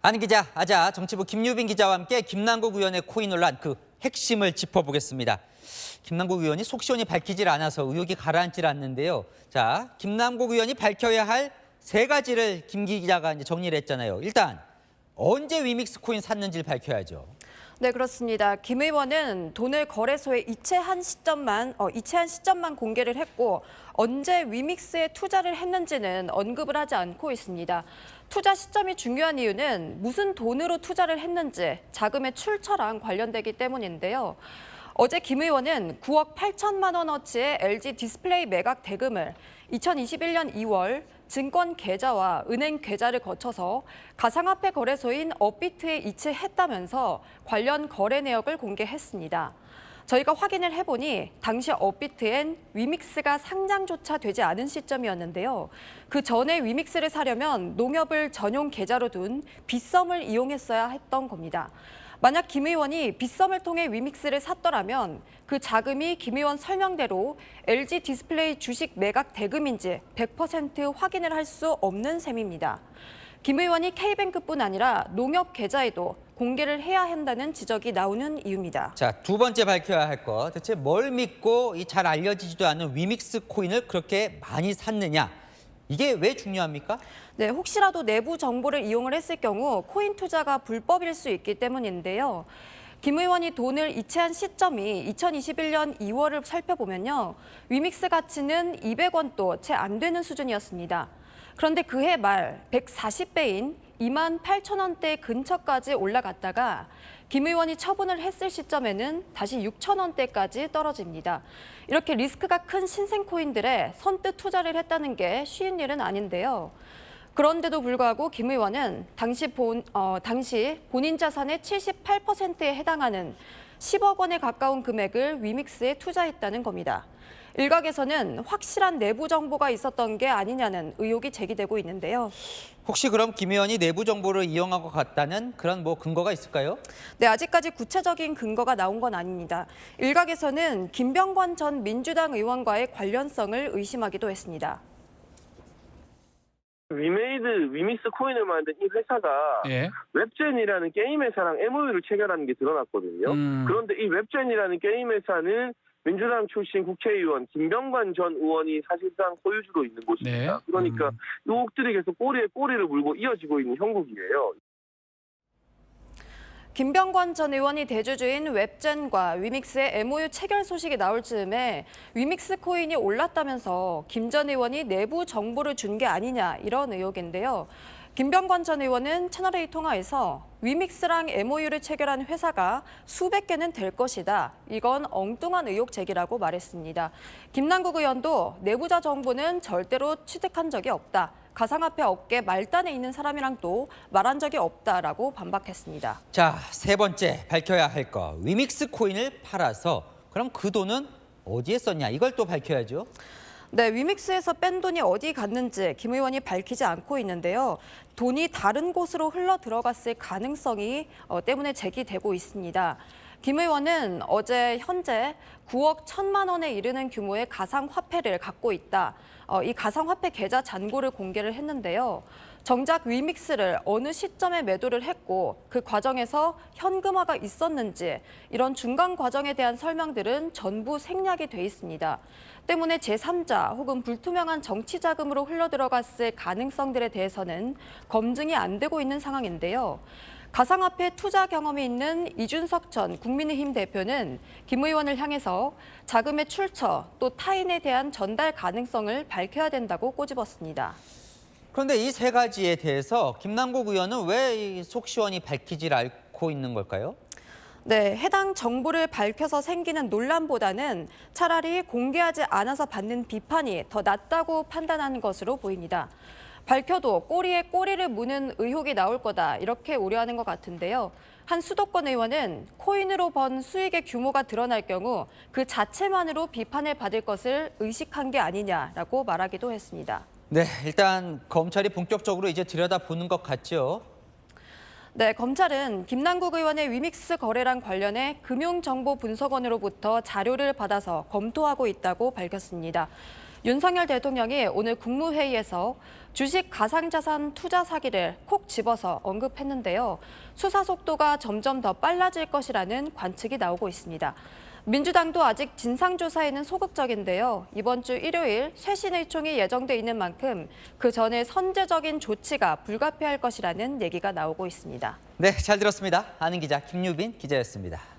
안 기자, 아자 정치부 김유빈 기자와 함께 김남국 의원의 코인 논란 그 핵심을 짚어보겠습니다. 김남국 의원이 속 시원히 밝히질 않아서 의혹이 가라앉질 않는데요. 자, 김남국 의원이 밝혀야 할 세 가지를 김 기자가 이제 정리를 했잖아요. 일단 언제 위믹스 코인 샀는지를 밝혀야죠. 네, 그렇습니다. 김 의원은 돈을 거래소에 이체한 시점만 공개를 했고 언제 위믹스에 투자를 했는지는 언급을 하지 않고 있습니다. 투자 시점이 중요한 이유는 무슨 돈으로 투자를 했는지 자금의 출처랑 관련되기 때문인데요. 어제 김 의원은 9억 8천만 원어치의 LG 디스플레이 매각 대금을 2021년 2월 증권 계좌와 은행 계좌를 거쳐서 가상화폐 거래소인 업비트에 이체했다면서 관련 거래 내역을 공개했습니다. 저희가 확인을 해보니 당시 업비트엔 위믹스가 상장조차 되지 않은 시점이었는데요. 그 전에 위믹스를 사려면 농협을 전용 계좌로 둔 빗썸을 이용했어야 했던 겁니다. 만약 김 의원이 빗썸을 통해 위믹스를 샀더라면 그 자금이 김 의원 설명대로 LG 디스플레이 주식 매각 대금인지 100% 확인을 할 수 없는 셈입니다. 김 의원이 K뱅크뿐 아니라 농협 계좌에도 공개를 해야 한다는 지적이 나오는 이유입니다. 자, 두 번째 밝혀야 할 것. 대체 뭘 믿고 이 잘 알려지지도 않은 위믹스 코인을 그렇게 많이 샀느냐? 이게 왜 중요합니까? 네, 혹시라도 내부 정보를 이용을 했을 경우 코인 투자가 불법일 수 있기 때문인데요. 김 의원이 돈을 이체한 시점이 2021년 2월을 살펴보면요. 위믹스 가치는 200원도 채 안 되는 수준이었습니다. 그런데 그해 말 140배인 2만 8천 원대 근처까지 올라갔다가 김 의원이 처분을 했을 시점에는 다시 6천 원대까지 떨어집니다. 이렇게 리스크가 큰 신생 코인들에 선뜻 투자를 했다는 게 쉬운 일은 아닌데요. 그런데도 불구하고 김 의원은 당시 본인 자산의 78%에 해당하는 10억 원에 가까운 금액을 위믹스에 투자했다는 겁니다. 일각에서는 확실한 내부 정보가 있었던 게 아니냐는 의혹이 제기되고 있는데요. 혹시 그럼 김 의원이 내부 정보를 이용한 것 같다는 그런 근거가 있을까요? 네, 아직까지 구체적인 근거가 나온 건 아닙니다. 일각에서는 김병관 전 민주당 의원과의 관련성을 의심하기도 했습니다. 위믹스 코인을 만든 이 회사가 웹젠이라는 게임 회사랑 MOU를 체결하는 게 드러났거든요. 그런데 이 웹젠이라는 게임 회사는 민주당 출신 국회의원 김병관 전 의원이 사실상 소유주로 있는 곳입니다. 그러니까 의혹들이 계속 꼬리에 꼬리를 물고 이어지고 있는 형국이에요. 김병관 전 의원이 대주주인 웹젠과 위믹스의 MOU 체결 소식이 나올 즈음에 위믹스 코인이 올랐다면서 김 전 의원이 내부 정보를 준 게 아니냐 이런 의혹인데요. 김병관 전 의원은 채널A 통화에서 위믹스랑 MOU를 체결한 회사가 수백 개는 될 것이다. 이건 엉뚱한 의혹 제기라고 말했습니다. 김남국 의원도 내부자 정보는 절대로 취득한 적이 없다. 가상화폐 업계 말단에 있는 사람이랑 또 말한 적이 없다라고 반박했습니다. 자, 세 번째 밝혀야 할 거. 위믹스 코인을 팔아서 그럼 그 돈은 어디에 썼냐? 이걸 또 밝혀야죠. 네, 위믹스에서 뺀 돈이 어디 갔는지 김 의원이 밝히지 않고 있는데요. 돈이 다른 곳으로 흘러 들어갔을 가능성이 때문에 제기되고 있습니다. 김 의원은 어제 현재 9억 1천만 원에 이르는 규모의 가상화폐를 갖고 있다. 이 가상화폐 계좌 잔고를 공개를 했는데요. 정작 위믹스를 어느 시점에 매도를 했고 그 과정에서 현금화가 있었는지 이런 중간 과정에 대한 설명들은 전부 생략이 돼 있습니다. 때문에 제3자 혹은 불투명한 정치 자금으로 흘러들어갔을 가능성들에 대해서는 검증이 안 되고 있는 상황인데요. 가상화폐 투자 경험이 있는 이준석 전 국민의힘 대표는 김 의원을 향해서 자금의 출처 또 타인에 대한 전달 가능성을 밝혀야 된다고 꼬집었습니다. 그런데 이 세 가지에 대해서 김남국 의원은 왜 속 시원히 밝히질 않고 있는 걸까요? 네, 해당 정보를 밝혀서 생기는 논란보다는 차라리 공개하지 않아서 받는 비판이 더 낫다고 판단하는 것으로 보입니다. 밝혀도 꼬리에 꼬리를 무는 의혹이 나올 거다 이렇게 우려하는 것 같은데요. 한 수도권 의원은 코인으로 번 수익의 규모가 드러날 경우 그 자체만으로 비판을 받을 것을 의식한 게 아니냐라고 말하기도 했습니다. 네, 일단 검찰이 본격적으로 이제 들여다보는 것 같죠. 네, 검찰은 김남국 의원의 위믹스 거래랑 관련해 금융정보분석원으로부터 자료를 받아서 검토하고 있다고 밝혔습니다. 윤석열 대통령이 오늘 국무회의에서 주식 가상자산 투자 사기를 콕 집어서 언급했는데요. 수사 속도가 점점 더 빨라질 것이라는 관측이 나오고 있습니다. 민주당도 아직 진상조사에는 소극적인데요. 이번 주 일요일 쇄신의총이 예정돼 있는 만큼 그 전에 선제적인 조치가 불가피할 것이라는 얘기가 나오고 있습니다. 네, 잘 들었습니다. 아는 기자 김유빈 기자였습니다.